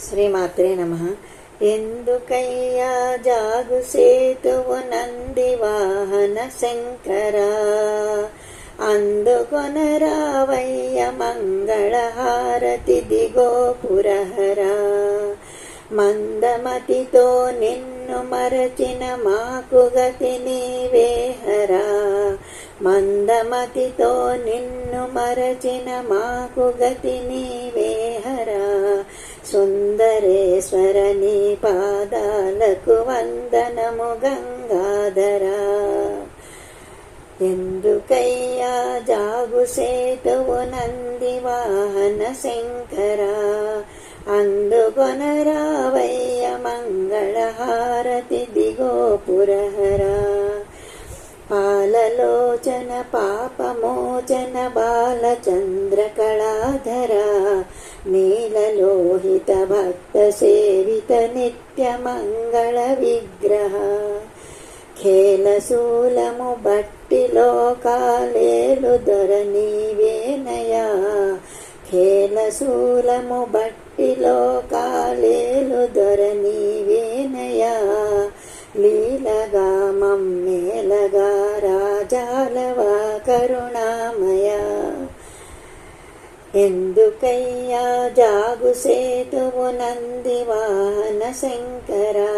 శ్రీమాత్రే నమః. ఎందుకయ్యా జాగు సేతువు నంది వాహన శంకరా, అందుకొనరావయ్య మంగళహారతి దిగో పురహరా. మందమతితో నిన్ను మరచిన మాకు గతి నీవేహరా, మందమతితో నిన్ను మరచిన మాకు గతి నీవేహరా. సుందరేశ్వర నీ పాదాలకు వందనము గంగాధరా. ఎందుకయ్యా జాగు సేతువు నంది వాహన శంకరా, అందుకొనరావయ్య మంగళహారతి దిగో పురహరా. పాలలోచన పాపమోచన బాలచంద్రకళాధరా, నీలలోహిత భక్త సేవిత నిత్య మంగళ విగ్రహ. ఖేలశూలము బట్టి లోకాలేలు దొర నీవేనయా, ఖేలశూలము బట్టి లోకాలేలు దొర నీవేనయా. లీలగా మమ్మేలగా రాజాలవా కరుణామయ. ఎందుకయ్యా జాగు సేతువు నంది వాహన శంకరా,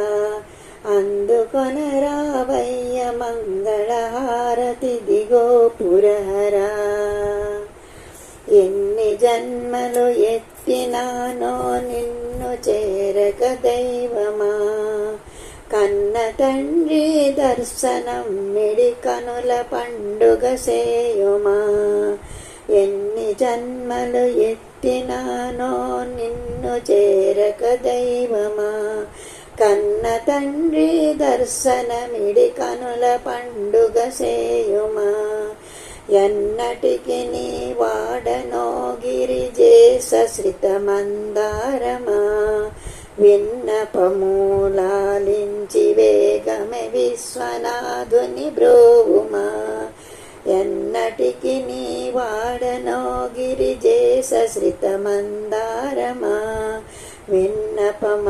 అందుకొనరావయ్య మంగళహారతి దిగో పురహరా. ఎన్ని జన్మలు ఎత్తినానో నిన్ను చేరక దైవమా, కన్న తండ్రి దర్శనం మిడి కనుల పండుగ సేయుమా. ఎన్ని జన్మలు ఎత్తినానో నిన్ను చేరక దైవమా, కన్న తండ్రి దర్శనమిడి కనుల పండుగ సేయుమా. ఎన్నటికి నీ వాడనో గిరిజేస శ్రిత మందారమా, విన్నపమూలాలించి వేగమే విశ్వనాథుని బ్రోవుమా. ఎన్నటికి నీ వాడనో గిరిజేస శ్రిత మందారమా, విన్నపమాలాలించి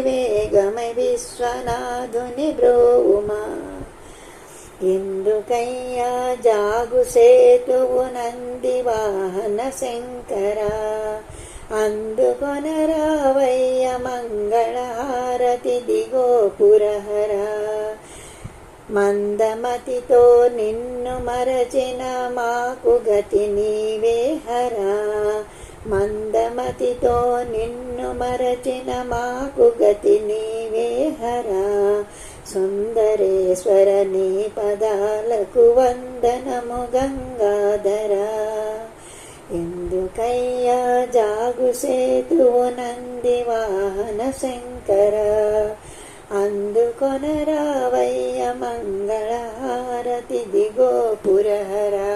వేగమే విశ్వనాథుని బ్రోవుమా. ఎందుకయ్యా జాగు సేతువు నంది వాహన శంకరా, అందుకొనరావయ్య మంగళహారతి దిగో పురహరా. మందమతితో నిన్ను మరచిన మాకు గతి నీవేహరా, మందమతితో నిన్ను మరచిన మాకు గతి నీవేహరా. సుందరేశ్వర నీ పదాలకు వందనము గంగాధరా. ఎందుకయ్యా జాగు సేతువు నంది వాహన శంకరా, అందుకొనరావయ్య మంగళహారతి దిగో పురహరా.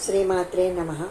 శ్రీమాత్రే నమః.